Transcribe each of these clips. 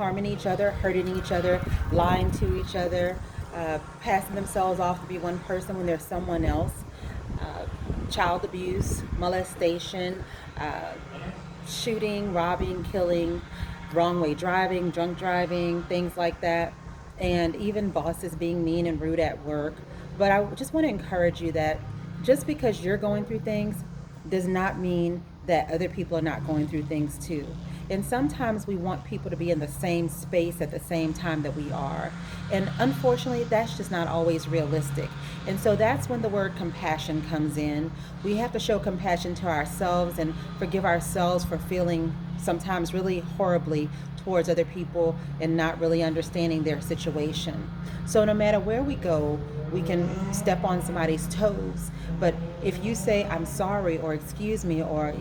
harming each other, hurting each other, lying to each other, passing themselves off to be one person when they're someone else, uh, child abuse, molestation, uh, shooting, robbing, killing, wrong way driving, drunk driving, things like that, and even bosses being mean and rude at work. But I just want to encourage you that just because you're going through things does not mean that other people are not going through things too. And sometimes we want people to be in the same space at the same time that we are. And unfortunately, that's just not always realistic. And so that's when the word compassion comes in. We have to show compassion to ourselves and forgive ourselves for feeling sometimes really horribly towards other people and not really understanding their situation. So no matter where we go, we can step on somebody's toes. But if you say, I'm sorry, or excuse me, or,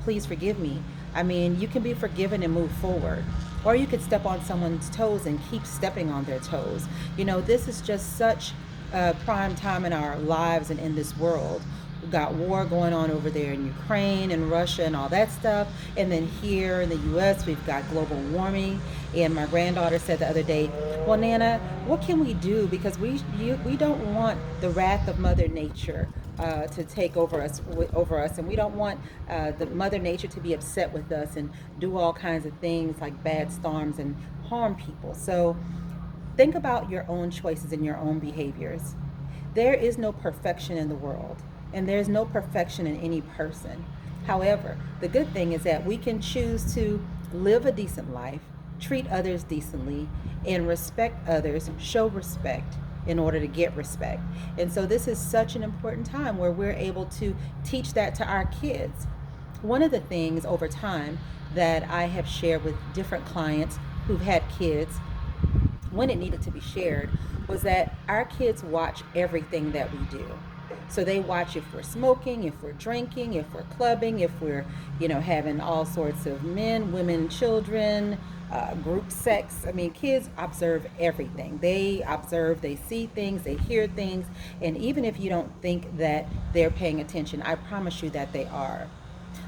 please forgive me, I mean, you can be forgiven and move forward. Or you could step on someone's toes and keep stepping on their toes. This is just such a prime time in our lives and in this world. We've got war going on over there in Ukraine and Russia and all that stuff. And then here in the US, we've got global warming. And my granddaughter said the other day, well, Nana, what can we do? Because we don't want the wrath of Mother Nature to take over us, and we don't want the Mother Nature to be upset with us and do all kinds of things like bad storms and harm people. So think about your own choices and your own behaviors. There is no perfection in the world, and there's no perfection in any person. However, the good thing is that we can choose to live a decent life, treat others decently, and respect others, show respect in order to get respect. And so, this is such an important time where we're able to teach that to our kids. One of the things over time that I have shared with different clients who've had kids when it needed to be shared was that our kids watch everything that we do. So they watch if we're smoking, if we're drinking, if we're clubbing, if we're, having all sorts of men, women, children, group sex. I mean, kids observe everything. They observe, they see things, they hear things. And even if you don't think that they're paying attention, I promise you that they are.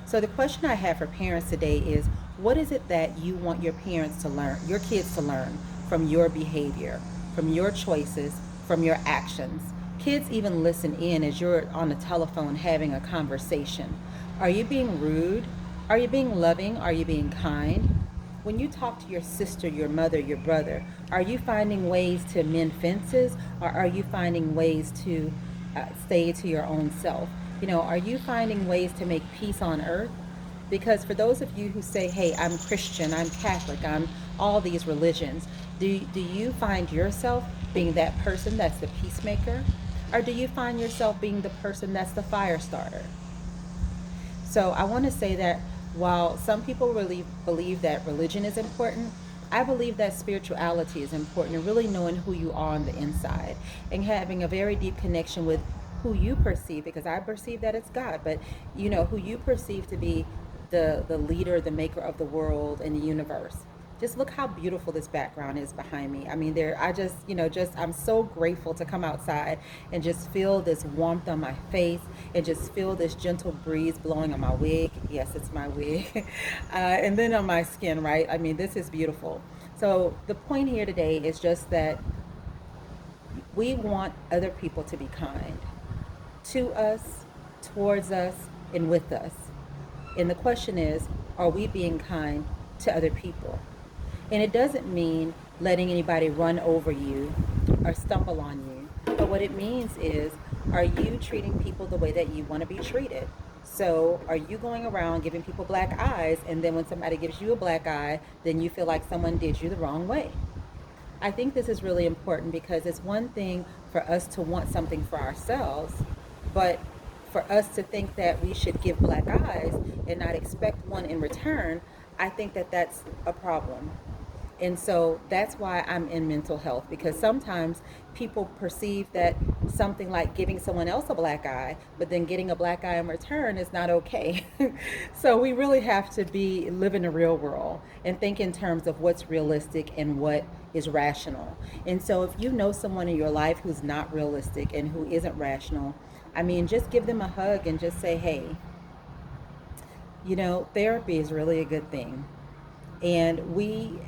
So the question I have for parents today is, what is it that you want your parents to learn, your kids to learn from your behavior, from your choices, from your actions? Kids even listen in as you're on the telephone having a conversation. Are you being rude? Are you being loving? Are you being kind? When you talk to your sister, your mother, your brother, are you finding ways to mend fences, or are you finding ways to stay to your own self? Are you finding ways to make peace on earth? Because for those of you who say, hey, I'm Christian, I'm Catholic, I'm all these religions, do you find yourself being that person that's the peacemaker? Or do you find yourself being the person that's the fire starter? So I want to say that while some people really believe that religion is important, I believe that spirituality is important, and really knowing who you are on the inside and having a very deep connection with who you perceive, because I perceive that it's God, but who you perceive to be the leader, the maker of the world and the universe. Just look how beautiful this background is behind me. I mean, I just, I'm so grateful to come outside and just feel this warmth on my face and just feel this gentle breeze blowing on my wig. Yes, it's my wig. And then on my skin, right? I mean, this is beautiful. So the point here today is just that we want other people to be kind to us, towards us, and with us. And the question is, are we being kind to other people? And it doesn't mean letting anybody run over you or stumble on you. But what it means is, are you treating people the way that you want to be treated? So are you going around giving people black eyes, and then when somebody gives you a black eye, then you feel like someone did you the wrong way? I think this is really important because it's one thing for us to want something for ourselves, but for us to think that we should give black eyes and not expect one in return, I think that that's a problem. And so that's why I'm in mental health, because sometimes people perceive that something like giving someone else a black eye, but then getting a black eye in return is not okay. So we really have to live in the real world and think in terms of what's realistic and what is rational. And so if you know someone in your life who's not realistic and who isn't rational, I mean, just give them a hug and just say, hey, therapy is really a good thing. And we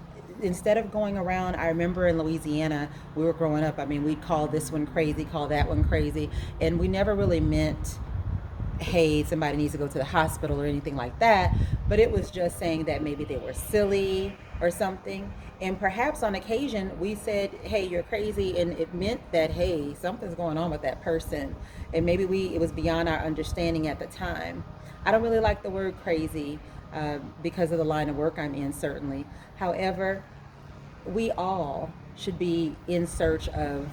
instead of going around, I remember in Louisiana, we were growing up, I mean, we'd call this one crazy, call that one crazy, and we never really meant, hey, somebody needs to go to the hospital or anything like that, but it was just saying that maybe they were silly or something. And perhaps on occasion we said, hey, you're crazy, and it meant that, hey, something's going on with that person. And maybe it was beyond our understanding at the time. I don't really like the word crazy because of the line of work I'm in, certainly. However, we all should be in search of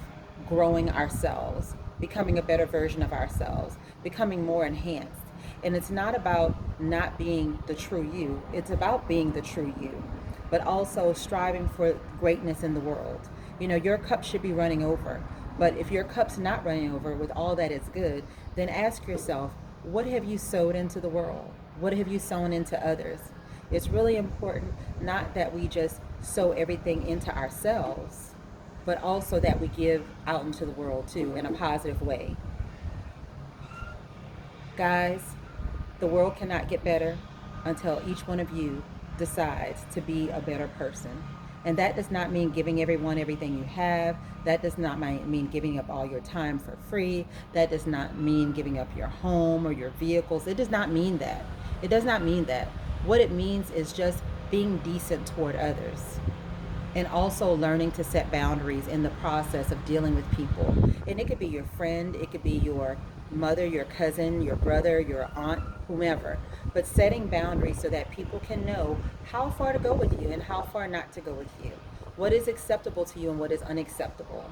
growing ourselves, becoming a better version of ourselves, becoming more enhanced. And it's not about not being the true you, it's about being the true you, but also striving for greatness in the world. You know, your cup should be running over. But if your cup's not running over with all that is good, then ask yourself, what have you sowed into the world? What have you sown into others? It's really important not that we just sow everything into ourselves, but also that we give out into the world too in a positive way. Guys, the world cannot get better until each one of you decides to be a better person. And that does not mean giving everyone everything you have. That does not mean giving up all your time for free. That does not mean giving up your home or your vehicles. It does not mean that. It does not mean that. What it means is just being decent toward others, and also learning to set boundaries in the process of dealing with people. And it could be your friend, it could be your mother, your cousin, your brother, your aunt, whomever. But setting boundaries so that people can know how far to go with you and how far not to go with you. What is acceptable to you and what is unacceptable.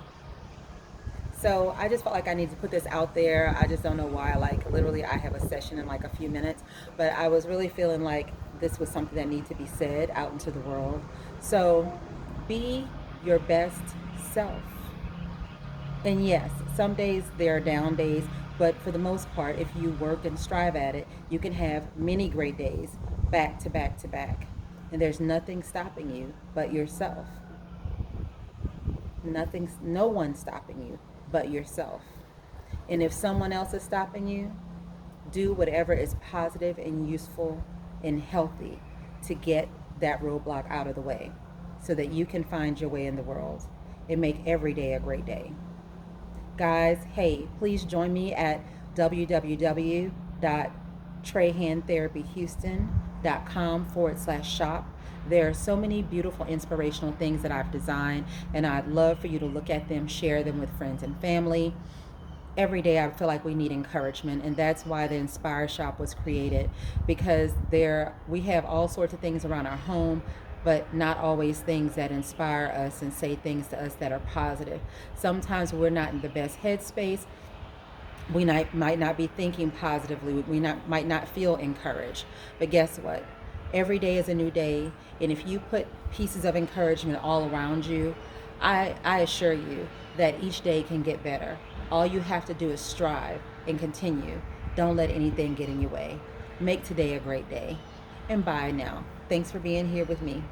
So I just felt like I need to put this out there. I just don't know why. Like, literally, I have a session in like a few minutes, but I was really feeling like this was something that needed to be said out into the world. So be your best self. And yes, some days there are down days, but for the most part, if you work and strive at it, you can have many great days back to back to back. And there's nothing stopping you but yourself. No one's stopping you but yourself. And if someone else is stopping you, do whatever is positive and useful and healthy to get that roadblock out of the way so that you can find your way in the world and make every day a great day. Guys, hey, please join me at www.trahantherapyhouston.com/shop. There are so many beautiful inspirational things that I've designed, and I'd love for you to look at them, share them with friends and family. Every day I feel like we need encouragement, and that's why the Inspire Shop was created, because we have all sorts of things around our home, but not always things that inspire us and say things to us that are positive. Sometimes we're not in the best headspace. We might not be thinking positively. We might not feel encouraged. But guess what? Every day is a new day. And if you put pieces of encouragement all around you, I assure you that each day can get better. All you have to do is strive and continue. Don't let anything get in your way. Make today a great day. And bye now. Thanks for being here with me.